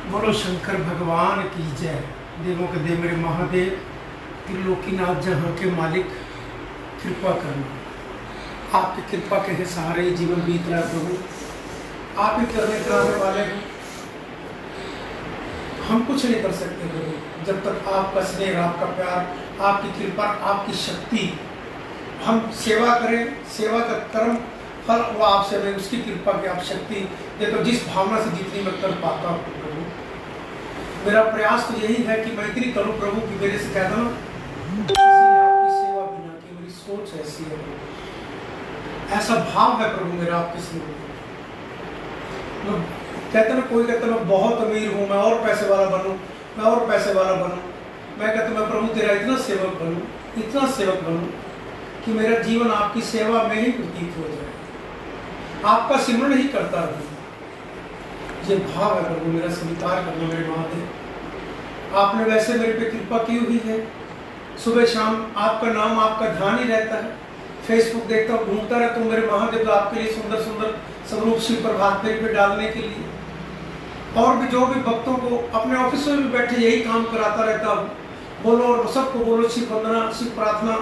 बोलो शंकर भगवान की जय। देवों के देव मेरे महादेव, त्रिलोकीनाथ जहाँ के मालिक, कृपा करना। आपकी कृपा के सहारे ही जीवन बीत रहा है प्रभु। आप ही करने कराने वाले हैं, हम कुछ नहीं कर सकते प्रभु। जब तक आपका स्नेह, आपका प्यार, आपकी कृपा, आपकी शक्ति, हम सेवा करें, सेवा का कर्म फल वो आपसे मैं उसकी कृपा की आप शक्ति दे। तो जिस भावना से जितनी मैं कर पाता हूँ प्रभु, मेरा प्रयास तो यही है कि मैं इतनी करूँ प्रभु कि मेरे से कहता ना किसी ने आपकी सेवा भी ना की। मेरी सोच ऐसी है प्रभु, ऐसा भाव है प्रभु मेरा आपकी सेवा। मैं कहता ना, कोई कहता मैं बहुत अमीर हूँ, मैं और पैसे वाला बनूँ, मैं और पैसे वाला बनूँ। मैं कहता मैं प्रभु तेरा इतना सेवक बनूँ, इतना सेवक बनूँ कि मेरा जीवन आपकी सेवा में ही व्यतीत हो जाए, आपका सिमरन ही करता रहूं। ये भाव है प्रभु, मेरा स्वीकार करना मेरे महादेव। आपने वैसे मेरे पे कृपा की हुई है। सुबह शाम आपका नाम, आपका ध्यान ही रहता है। फेसबुक देखता हूँ, घूमता रहता हूँ मेरे महादेव आपके लिए सुंदर सुंदर स्वरूप शिव प्रभात पेज पे डालने के लिए। और भी जो भी भक्तों को अपने ऑफिस में भी बैठे यही काम कराता रहता हूँ। बोलो और सबको बोलो शिव वंदना, शिव प्रार्थना,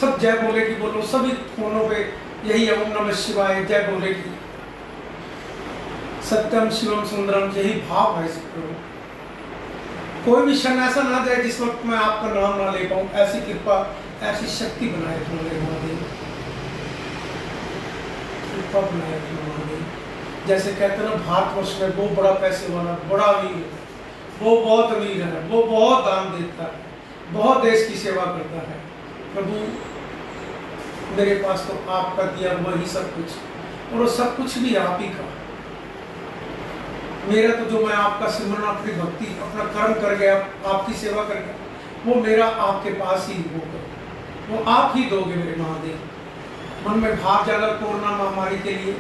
सब जय बोले की बोलो। सभी फोनों पे यही ओम नमः शिवाय जय बोले की, सत्यम शिवम सुंदरम, यही भाव है। कोई भी क्षण ऐसा ना जाए जिस वक्त मैं आपका नाम ना ले पाऊं। ऐसी कृपा, ऐसी शक्ति बनाए मेरे महादेव, कृपा बनाए महादेव। जैसे कहते हैं ना, भारतवर्ष में वो बड़ा पैसे वाला, बड़ा अमीर है, वो बहुत अमीर है, वो बहुत दान देता है, बहुत देश की सेवा करता है। प्रभु मेरे पास तो आपका दिया हुआ ही सब कुछ, और वो सब कुछ भी आप ही का। मेरा तो जो मैं आपका सिमरन, अपनी भक्ति, अपना कर्म कर गया, आपकी सेवा कर गया, वो मेरा आपके पास ही होगा, वो आप ही दोगे मेरे महादेव। मन में भाव जागा कोरोना महामारी के लिए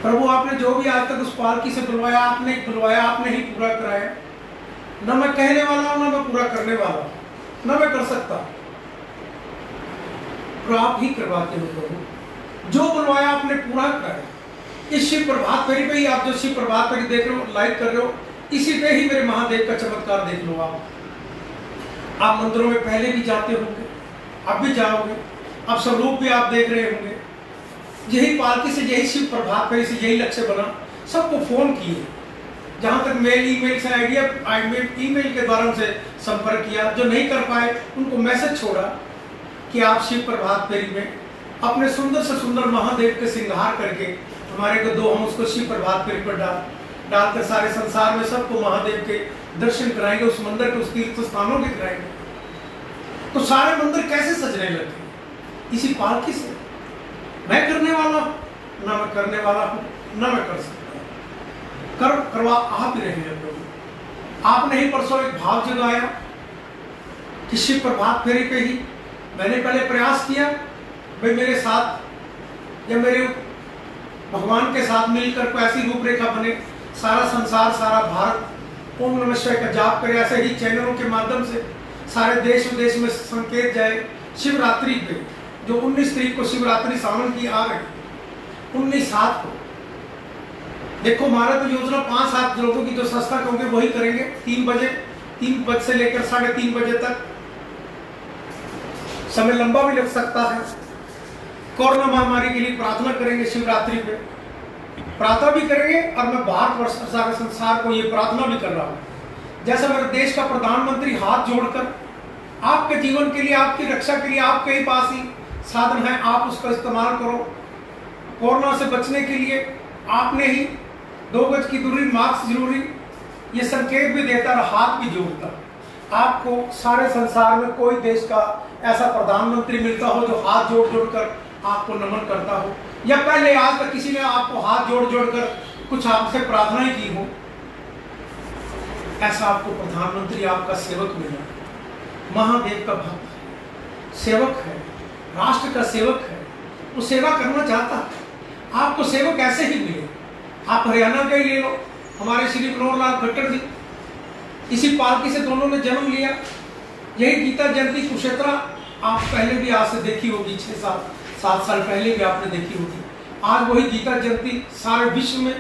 प्रभु, आपने जो भी आज तक उस पालकी से बुलवाया, आपने बुलवाया, आपने ही पूरा कराया। न मैं कहने वाला हूं, न मैं पूरा करने वाला हूं, न मैं कर सकता, तो आप ही करवाते हो प्रभु। जो बुलवाया आपने पूरा कराया। इस शिव प्रभात फेरी पे ही, आप जो शिव प्रभात फेरी देख रहे हो, लाइक कर रहे हो, इसी पे ही मेरे महादेव का चमत्कार देख लो। आप मंदिरों में पहले भी जाते होंगे, अब भी जाओगे, अब स्वरूप भी आप देख रहे होंगे। यही पालकी से, यही शिव प्रभात फेरी से यही लक्ष्य बना। सबको फोन किए, जहां तक मेल, ईमेल से आइडिया, ईमेल के द्वारा उनसे संपर्क किया। जो नहीं कर पाए उनको मैसेज छोड़ा कि आप शिव प्रभात फेरी में अपने सुंदर से सुंदर महादेव के श्रृंगार करके हमारे को दो, हम उसको शिव प्रभात फेरी पर डालकर सारे संसार में सबको महादेव के दर्शन कराएंगे, उस मंदिर के, उस तीर्थ स्थानों के कराएंगे। तो सारे मंदिर कैसे सजने लगे? इसी पालकी से। मैं करने वाला हूं, ना मैं करने वाला हूं, ना मैं कर सकता। करवा आप ही रहे हैं प्रभु। आपने ही परसों एक भाव जगाया कि शिव प्रभात फेरी पे ही मैंने पहले प्रयास किया, भाई मेरे साथ या मेरे भगवान के साथ मिलकर कोई ऐसी रूपरेखा बने, सारा संसार, सारा भारत ओम नमः शिवाय का जाप करे। ऐसे ही चैनलों के माध्यम से सारे देश विदेश में संकेत जाए। शिवरात्रि पे जो 19 तारीख को शिवरात्रि सावन की आ रही, 19/7 को देखो, हमारा तो योजना 5-7 लोगों की जो संस्था कहोगे वही करेंगे। 3 बजे, 3 बजे से लेकर 3:30 बजे तक, समय लंबा भी लग सकता है। कोरोना महामारी के लिए प्रार्थना करेंगे। शिवरात्रि पे प्रार्थना भी करेंगे, और मैं भारतवर्ष सारे संसार को ये प्रार्थना भी कर रहा हूँ, जैसे मेरे देश का प्रधानमंत्री हाथ जोड़कर आपके जीवन के लिए, आपकी रक्षा के लिए आपके ही पास ही साधन है, आप उसका इस्तेमाल करो। कोरोना से बचने के लिए आपने ही 2 गज की दूरी, मास्क जरूरी, ये संकेत भी देता और हाथ भी जोड़ता। आपको सारे संसार में कोई देश का ऐसा प्रधानमंत्री मिलता हो जो हाथ जोड़ जोड़कर आपको नमन करता हो, या पहले आज तक किसी ने आपको हाथ जोड़ जोड़कर कुछ आपसे प्रार्थना ही की हो, ऐसा आपको प्रधानमंत्री, आपका सेवक मिला। महादेव का भक्त है, सेवक है, राष्ट्र का सेवक है, वो सेवा करना चाहता है। आपको सेवक ऐसे ही मिले। आप हरियाणा का ही ले लो, हमारे श्री मनोहर लाल खट्टर जी, इसी पालकी से दोनों ने जन्म लिया। यही गीता जयंती कुरुक्षेत्र आप पहले भी आज से देखी होगी, 6-7 साल पहले भी आपने देखी होगी। आज वही गीता जयंती सारे विश्व में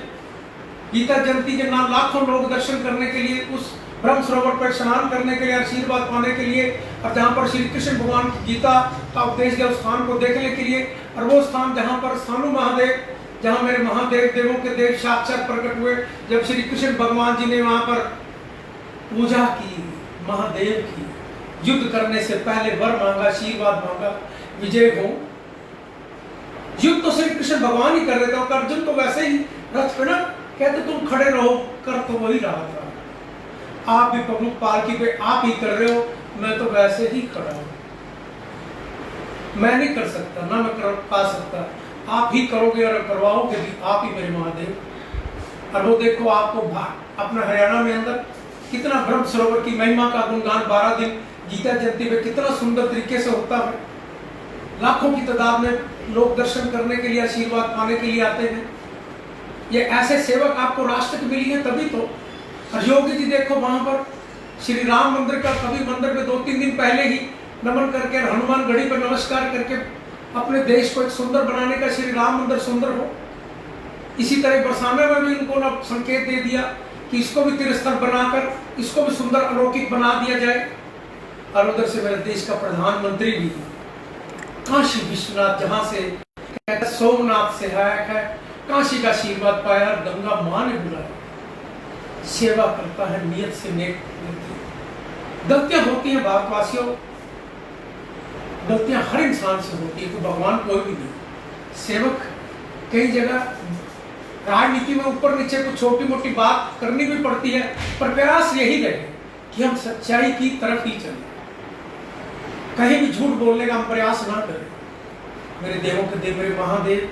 गीता जयंती के नाम लाखों लोग दर्शन करने के लिए, उस ब्रह्म सरोवर पर स्नान करने के लिए, आशीर्वाद पाने के लिए, और जहाँ पर श्री कृष्ण भगवान की गीता का उपदेश दिया उस स्थान को देखने के लिए, और वो स्थान जहाँ पर सानु महादेव, जहाँ मेरे महादेव देवों के देव साक्षात प्रकट हुए, जब श्री कृष्ण भगवान जी ने वहाँ पर पूजा की महादेव की, युद्ध करने से पहले वर मांगा, आशीर्वाद मांगा, विजय हो। युद्ध तो श्री कृष्ण भगवान ही कर रहे थे, और अर्जुन तो वैसे ही रथ पे ना कहते तुम खड़े रहो, कर तो वही रहा था। आप भी प्रमुख पालकी पे आप ही कर रहे हो, मैं तो वैसे ही खड़ा हूं, मैं नहीं कर सकता, ना मैं कर पा सकता, आप ही करोगे और करवाओगे भी आप ही मेरे महादेव। और वो देखो आपको अपना हरियाणा में अंदर कितना ब्रह्म सरोवर की महिमा का गुणगान 12 दिन गीता जयंती में कितना सुंदर तरीके से होता है। लाखों की तादाद में लोग दर्शन करने के लिए, आशीर्वाद पाने के लिए आते हैं। ये ऐसे सेवक आपको राष्ट्र की मिली है तभी तो। और योगी जी देखो वहां पर श्री राम मंदिर का, कभी मंदिर में 2-3 दिन पहले ही नमन करके, हनुमान गढ़ी पर नमस्कार करके अपने देश को एक सुंदर बनाने का, श्री राम मंदिर सुंदर हो। इसी तरह बरसाने में भी इनको ना संकेत दे दिया कि इसको भी तीर्थस्थल बनाकर इसको भी सुंदर अलौकिक बना दिया जाए। और उधर से मेरे देश का प्रधानमंत्री भी काशी विश्वनाथ, जहां से सोमनाथ से है, काशी का आशीर्वाद पाया, गंगा मां ने बुलाया, सेवा करता है नियत से नेक। गलतियां होती हैं भारतवासियों, गलतियां हर इंसान से होती है, तो भगवान कोई भी नहीं। सेवक कई जगह राजनीति में ऊपर नीचे कुछ छोटी मोटी बात करनी भी पड़ती है, पर प्रयास यही रहे कि हम सच्चाई की तरफ ही चलें, कहीं भी झूठ बोलने का हम प्रयास ना करें। मेरे देवों के देव, मेरे महादेव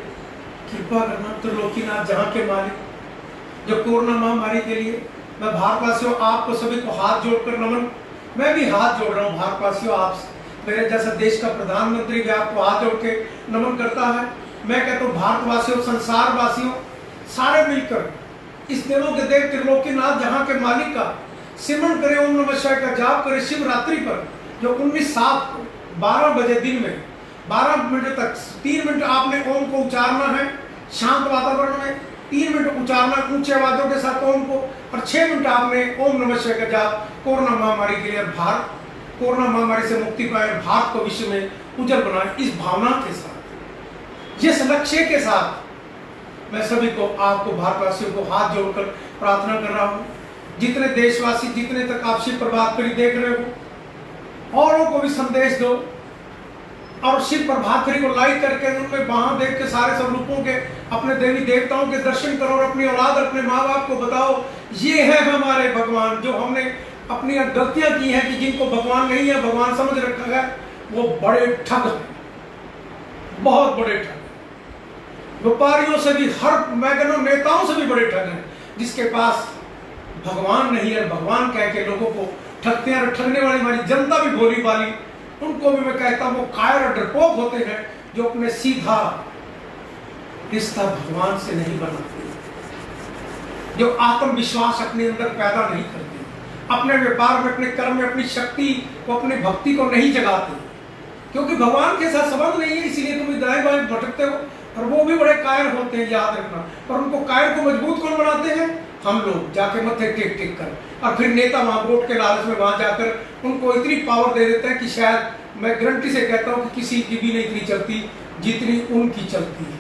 कृपा करना, त्रिलोकीनाथ जहाँ के मालिक, जो कोरोना महामारी के लिए मैं भारतवासियों आपको सभी को हाथ जोड़कर नमन, मैं भी हाथ जोड़ रहा हूँ भारतवासियों आपसे, मेरे जैसा देश का प्रधानमंत्री भी आपको हाथ जोड़ के नमन करता है। मैं कहता हूँ भारतवासियों, संसार वासियों, सारे मिलकर इस देवों के देव त्रिलोकीनाथ जहाँ के मालिक का सिमरन करें, ओम नमः शिवाय का जाप करें शिवरात्रि पर, जो 19/7 को 12 बजे दिन में 12 मिनट तक 3 मिनट आपने ओम को उच्चारना है, शांत वातावरण में 3 मिनट उच्चारना ऊंचे आवाजों के साथ ओम को, और 6 मिनट आपने ओम नमः शिवाय का जाप कोरोना महामारी के लिए, भारत कोरोना महामारी से मुक्ति पाए, भारत को विश्व में उज्जवल बनाए, इस भावना के साथ, जिस लक्ष्य के साथ मैं सभी को, आपको भारतवासियों को हाथ जोड़कर प्रार्थना कर रहा हूँ। जितने देशवासी, जितने तक आप शिव प्रभात फेरी देख रहे हो, औरों को भी संदेश दो, और शिव प्रभात फेरी को लाइक करके उनमें महादेव के सारे सब रूपों के, अपने देवी देवताओं के दर्शन करो, और अपनी औलाद, अपने माँ बाप को बताओ ये है हमारे भगवान, जो हमने अपनी गलतियां की हैं कि जिनको भगवान नहीं है, भगवान समझ रखा है, वो बड़े ठग हैं, बहुत बड़े ठग, व्यापारियों से भी, हर मैं कहता हूं नेताओं से भी बड़े ठग हैं, जिसके पास भगवान नहीं है, भगवान कह के लोगों को ठगते हैं। और ठगने वाली हमारी जनता भी भोली भाली, उनको भी मैं कहता हूं वो कायर और डरपोक होते हैं, जो अपने सीधा रिश्ता भगवान से नहीं बनाते, जो आत्मविश्वास अपने अंदर पैदा नहीं करते, अपने व्यापार में, अपने कर्म में अपनी शक्ति को, अपनी भक्ति को नहीं जगाते, क्योंकि भगवान के साथ संबंध नहीं है, इसीलिए तुम दाएं बाएं भटकते हो। और वो भी बड़े कायर होते हैं, याद रखना। पर उनको कायर को मजबूत कौन बनाते हैं? हम लोग जाके मत्थे टेक टेक कर, और फिर नेता वहां वोट के लालच में वहां जाकर उनको इतनी पावर दे देते हैं कि शायद मैं गारंटी से कहता हूं कि किसी की भी नहीं इतनी चलती जितनी उनकी चलती है।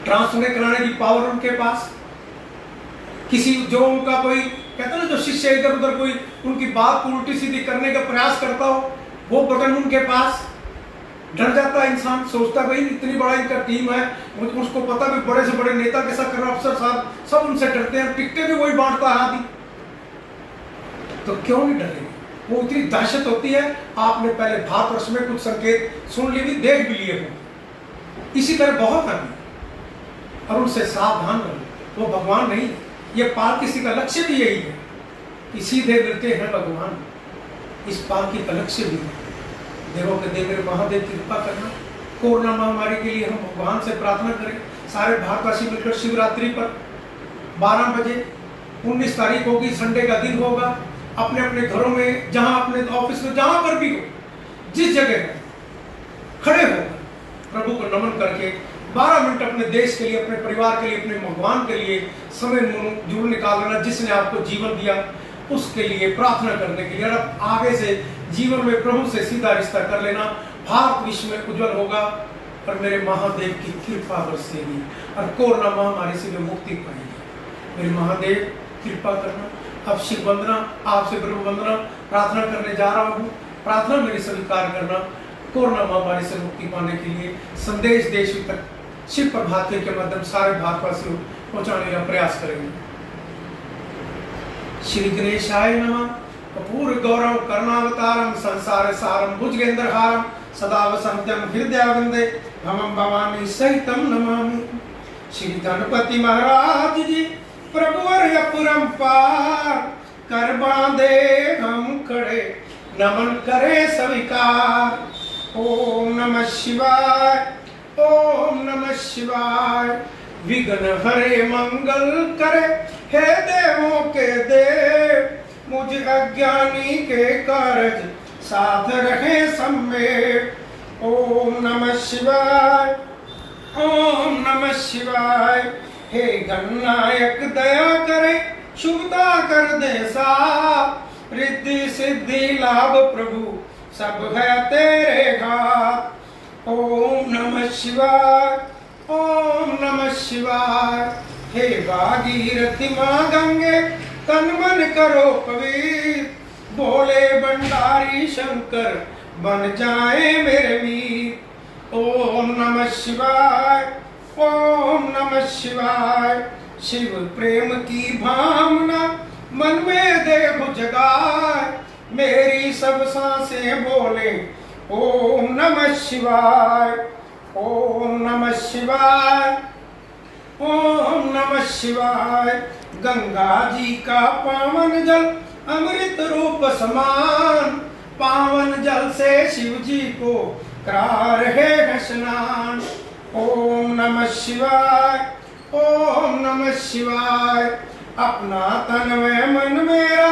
ट्रांसफर कराने की पावर उनके पास, किसी जो उनका कोई कहता ना, जो शिष्य इधर उधर कोई उनकी बात को उल्टी सीधी करने का प्रयास करता हो, वो बटन उनके पास। डर जाता है इंसान, सोचता भाई इतनी बड़ा इनका टीम है, उसको पता भी बड़े से बड़े नेता के साथ अफसर साहब सब उनसे डरते हैं, टिकटें भी वही बांटता है आदि, तो क्यों नहीं डरेंगे? वो इतनी दहशत होती है। आपने पहले भारतवर्ष में कुछ संकेत सुन लिए भी, देख भी लिए हो, इसी तरह बहुत है, और उनसे सावधान रहो, वो भगवान नहीं। ये पाल किसी का लक्ष्य भी यही है कि सीधे मिलते हैं भगवान, इस पालकी का लक्ष्य भी है। देवों के देव मेरे महादेव की कृपा करना। कोरोना महामारी के लिए हम भगवान से प्रार्थना करें, सारे भारतवासी मिलकर शिवरात्रि पर 12 बजे 19 तारीख होगी, संडे का दिन होगा, अपने अपने घरों में, जहां अपने ऑफिस में, जहां पर भी हो, जिस जगह खड़े होकर प्रभु को नमन करके 12 मिनट अपने देश के लिए, अपने परिवार के लिए, अपने भगवान के लिए समय जरूर निकाल लेना, जिसने आपको जीवन दिया उसके लिए प्रार्थना करने के लिए। और अब आगे से जीवन में प्रभु से सीधा रिश्ता कर लेना। भारत विश्व में उज्जवल होगा और मेरे महादेव की कृपा बरसेगी और कोरोना महामारी से भी मुक्ति पाएगी। मेरे महादेव कृपा करना। अब शिव वंदना, आपसे प्रभु वंदना प्रार्थना करने जा रहा हूँ। प्रार्थना मेरी स्वीकार करना। कोरोना महामारी से मुक्ति पाने के लिए संदेश देश तक शिव प्रभात के माध्यम सारे भारतवासियों पहुंचाने का प्रयास करेंगे। श्री गणेशाय नमः। कपूर गौरव करुणावतारम संसार सारम भुजगेंद्रहारम सदा वसंत्यम हृदयावंदे भवम भवानी सहितम नमामि। श्री गणपति महाराज जी प्रभुवर अपरंपार कर बांधे हम खड़े नमन करे स्वीकार। ओम नमः शिवाय, ओम नमः शिवाय। विघ्न हरे मंगल करे हे देवों के देव, मुझ अज्ञानी के कार्य साथ रहे सम्मेल। ओम नमः शिवाय, ओम नमः शिवाय। हे गणनायक दया करे शुभता कर दे साथ, रिद्धि सिद्धि लाभ प्रभु सब है तेरे घात। ओम नमः शिवाय, ओम नमः शिवाय। हे भागीरथी मां गंगे तन मन करो पवित्र, बोले भंडारी शंकर बन जाए मेरे वीर। ओम नमः शिवाय, ओम नमः शिवाय। शिव प्रेम की भावना मन में देव जगाए, मेरी सब सांसें बोले ओम नमः शिवाय, ओम नमः शिवाय, ओम नमः शिवाय। गंगा जी का पावन जल अमृत रूप समान, पावन जल से शिव जी को करा रहे हैं स्नान। ओम नमः शिवाय, ओम नमः शिवाय। अपना तन में मन मेरा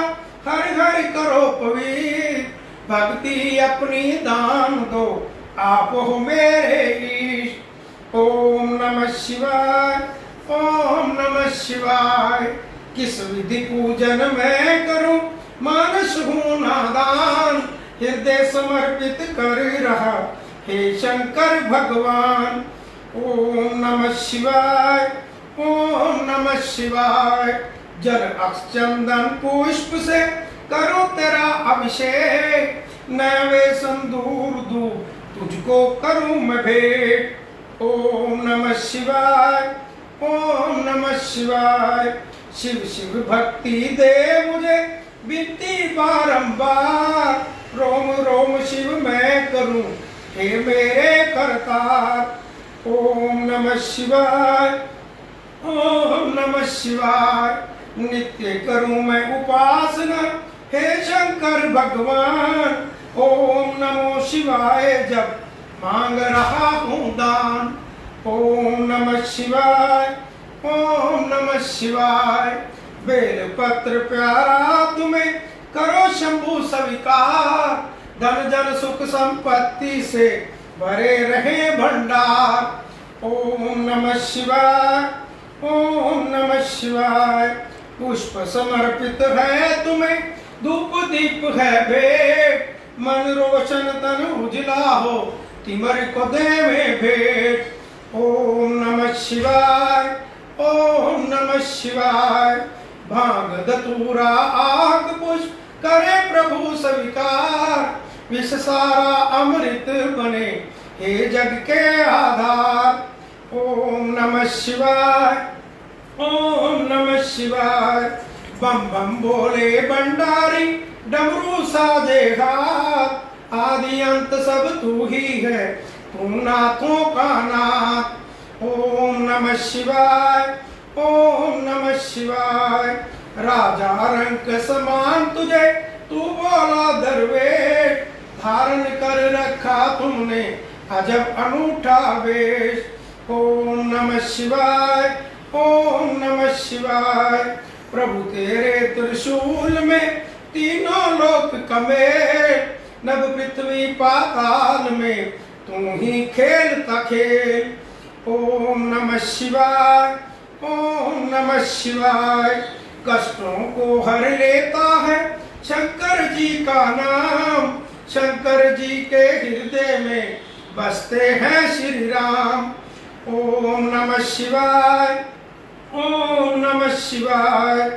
हरि हरि करो पवित्र, भक्ति अपनी दान दो आप हो मेरे ईश। ओम नमः शिवाय, ओम नमः शिवाय। किस विधि पूजन मैं करूं मानस हूं नादान, हृदय समर्पित कर रहा हे शंकर भगवान। ओम नमः शिवाय, ओम नमः शिवाय। जल अक्ष चंदन पुष्प से करो तेरा अभिषेक, नैवे संदूर दूं तुझको करूं मैं भेंट। ओम नमः शिवाय, ओम नमः शिवाय। शिव शिव भक्ति दे मुझे विनती बारंबार, रोम रोम शिव मैं करूं हे मेरे करतार। ओम नमः शिवाय, ओम नमः शिवाय। नित्य करूं मैं उपासना हे शंकर भगवान, ओम नमो शिवाय जब मांग रहा हूं दान। ओम नमः शिवाय, ओम नमः शिवाय। बेल पत्र प्यारा तुम्हें करो शंभु स्वीकार, धन जन सुख संपत्ति से भरे रहे भंडार। ओम नमः शिवाय, ओम नमः शिवाय। पुष्प समर्पित है तुम्हें धूप दीप है भेंट, मन रोशन तन उजला हो तिमर को देवे भेंट। ओम नमः शिवाय, ओम नमः शिवाय। भांग धतूरा आग पुष्प करे प्रभु स्वीकार, विष सारा अमृत बने हे जग के आधार। ओम नमः शिवाय, ओम नमः शिवाय। बम बम बोले भंडारी डमरू साजे हाथ, आदि अंत सब तू ही है तू नाथों का नाथ। ओम नमः शिवाय, ओम नमः शिवाय। राजा रंग समान तुझे तू बोला दरवेश, धारण कर रखा तुमने अजब अनूठा वेश। ओम नमः शिवाय, ओम नमः शिवाय। प्रभु तेरे त्रिशूल में तीनों लोक कमेल, नभ पृथ्वी पाताल में तू ही खेलता खेल। ओम नमः शिवाय, ओम नमः शिवाय। कष्टों को हर लेता है शंकर जी का नाम, शंकर जी के हृदय में बसते हैं श्री राम। ओम नमः शिवाय, ओम नमः शिवाय।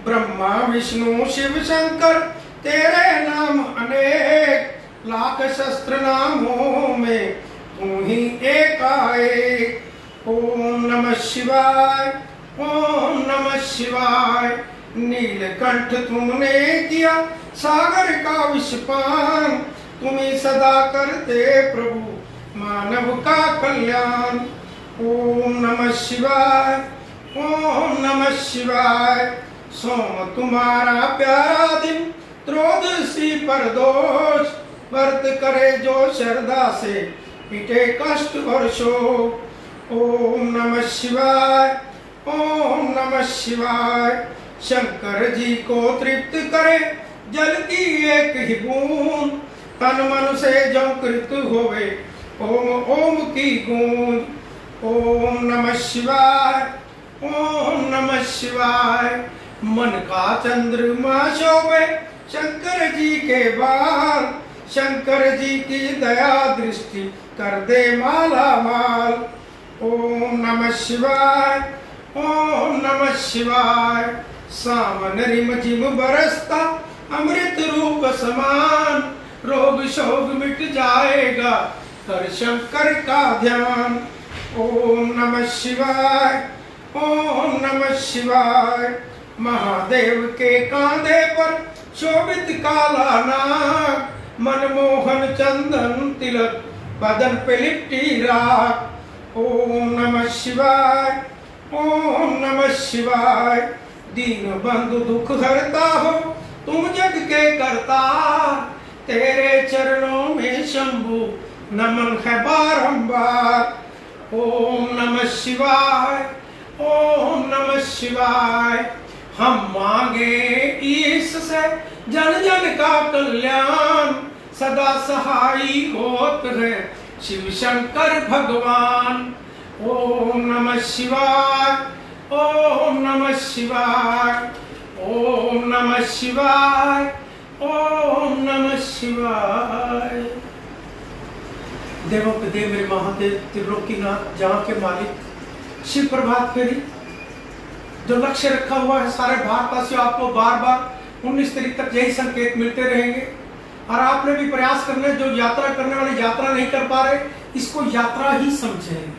ब्रह्मा विष्णु शिव शंकर तेरे नाम अनेक, लाख शस्त्र नामों में तू ही एकाएक। ओम नमः शिवाय, ओम नमः शिवाय। नीलकंठ तुमने किया सागर का विषपान, तुम्हें सदा करते प्रभु मानव का कल्याण। ओम नमः शिवाय, ओम नमः शिवाय। सोम तुम्हारा प्यारा दिन, त्रयोदशी पर दोष, व्रत करे जो श्रद्धा से मिटे कष्ट और शोक। ओम नमः शिवाय, ओम नमः शिवाय। शंकर जी को तृप्त करे जल की एक ही बूंद, तन मन से जो कृत होवे ओम ओम की गूंज। ओम नमः शिवाय, ओम नमः शिवाय। मन का चंद्रमा शोभे शंकर जी के बाल, शंकर जी की दया दृष्टि कर दे माला माल। ओम नमः शिवाय, ओम नमः शिवाय। सावन रिम झिम बरसता अमृत रूप समान, रोग शोक मिट जाएगा कर शंकर का ध्यान। ओम नमः शिवाय, ओम नमः शिवाय। महादेव के कांधे पर शोभित काला नाग, मनमोहन चंदन तिलक बदन पे लिपटी राख। ओम नमः शिवाय, ओम नमः शिवाय। दीन बंधु दुख हरता हो तुम जग के करता, तेरे चरणों में शंभु नमन है बारंबार। ओम नमः शिवाय, ओम नमः शिवाय। हम मांगे इससे जन जन का कल्याण, सदा सहाई होत है शिव शंकर भगवान। ओम नमः शिवाय, ओम नमः शिवाय, ओम नमः शिवाय, ओम नमः शिवाय। देवों के देव मेरे महादेव त्रिलोकीनाथ जहाँ के मालिक शिव प्रभात फेरी जो लक्ष्य रखा हुआ है सारे भारतवासियों, आपको बार बार 19 तारीख तक यही संकेत मिलते रहेंगे। और आपने भी प्रयास करना है, जो यात्रा करने वाले यात्रा नहीं कर पा रहे इसको यात्रा ही समझें।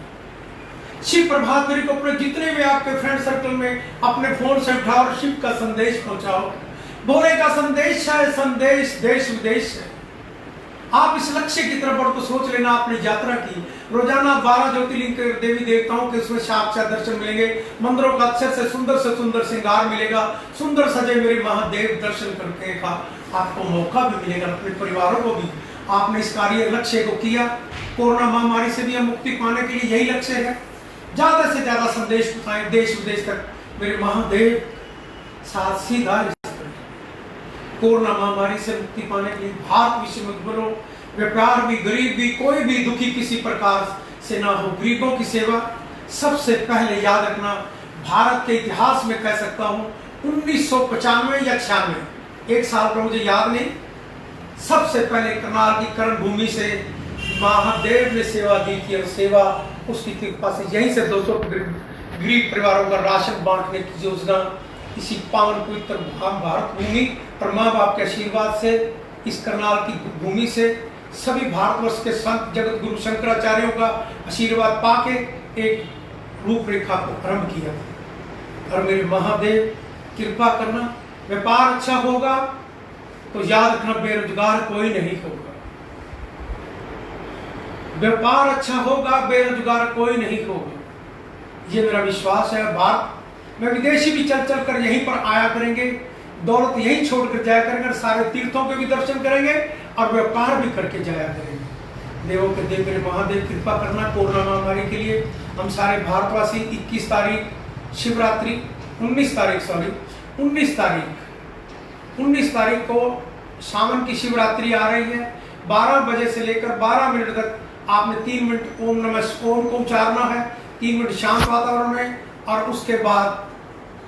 शिव प्रभात फेरी को अपने जितने भी आपके फ्रेंड सर्कल में अपने फोन से उठाओ और शिव का संदेश पहुंचाओ। भोले का संदेश है, संदेश देश विदेश है। आप इस लक्ष्य की तरफ बढ़ तो सोच लेना आपने यात्रा की। रोजाना 12 ज्योतिर्लिंग के देवी देवताओं के उसमें साक्षात दर्शन मिलेंगे, मंदिरों का अक्षर से सुंदर श्रृंगार मिलेगा, सुंदर सजे मेरे महादेव दर्शन करने का आपको मौका भी मिलेगा। अपने परिवारों को भी आपने इस कार्य लक्ष्य को किया। कोरोना महामारी से भी हम मुक्ति पाने के लिए यही लक्ष्य है। ज्यादा से ज्यादा संदेश पहुंचाएं देश विदेश तक मेरे महादेव साथ सीधा। कोरोना महामारी से मुक्ति पाने के लिए भारत विश्व में बोलो, व्यापार भी गरीब भी कोई भी दुखी किसी प्रकार से ना हो। गरीबों की सेवा सबसे पहले याद रखना। भारत के इतिहास में कह सकता हूँ 1995 या 96 एक साल पर मुझे याद नहीं, सबसे पहले करनाल की कर्ण भूमि से महादेव ने सेवा दी थी। और सेवा उसकी कृपा से यहीं से 200 गरीब परिवारों का राशन बांटने की योजना इसी पावन पवित्र भारत भूमि और माँ बाप के आशीर्वाद से इस करनाल की भूमि से सभी भारतवर्ष के संत जगत गुरु शंकराचार्यों का आशीर्वाद पाके एक रूपरेखा को आरंभ किया। और मेरे महादेव कृपा करना, व्यापार अच्छा होगा तो याद रखना बेरोजगार कोई नहीं होगा। व्यापार अच्छा होगा बेरोजगार कोई नहीं होगा, ये मेरा विश्वास है। भारत में विदेशी भी चल चल कर यहीं पर आया करेंगे, दौलत यहीं छोड़कर जाया करेंगे, सारे तीर्थों के भी दर्शन करेंगे और व्यापार भी करके जाया करेंगे। देवों के देव मेरे महादेव कृपा करना। कोरोना महामारी के लिए हम सारे भारतवासी 21 तारीख शिवरात्रि 19 तारीख को सावन की शिवरात्रि आ रही है। 12 बजे से लेकर 12 मिनट तक आपने 3 मिनट ओम को उच्चारना है। 3 मिनट शांत वातावरण में, और उसके बाद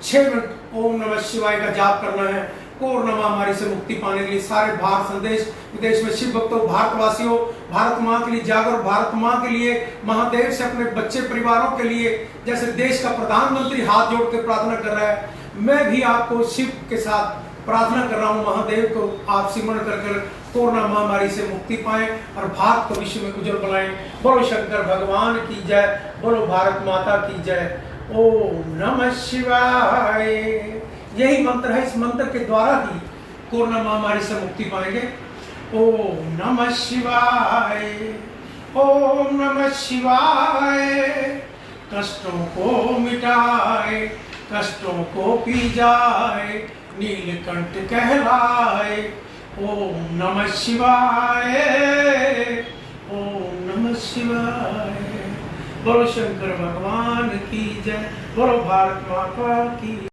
6 मिनट ओम नमः शिवाय का जाप करना है। कोरोना महामारी से मुक्ति पाने के लिए सारे भारत संदेश विदेश में शिव भक्तों, भारतवासियों, भारत माँ के लिए जागो, भारत माँ के लिए, महादेव से अपने बच्चे परिवारों के लिए, जैसे देश का प्रधानमंत्री हाथ जोड़ के प्रार्थना कर रहा है, मैं भी आपको शिव के साथ प्रार्थना कर रहा हूँ, महादेव को आप सिमरण कर कोरोना महामारी से मुक्ति पाएं और भारत को विश्व में उज्जवल बनाएं। बोलो शंकर भगवान की जय, बोलो भारत माता की जय। ओम नमः शिवाय। यही मंत्र है, इस मंत्र के द्वारा ही कोरोना महामारी से मुक्ति पाएंगे। ओम नमः शिवाय, ओम नमः शिवाय। कष्टों को मिटाए, कष्टों को पी जाए, नीलकंठ कहलाए। ओम नमः शिवाय, ओम नमः शिवाय। बोलो शंकर भगवान की जय, बोलो भारत माता की।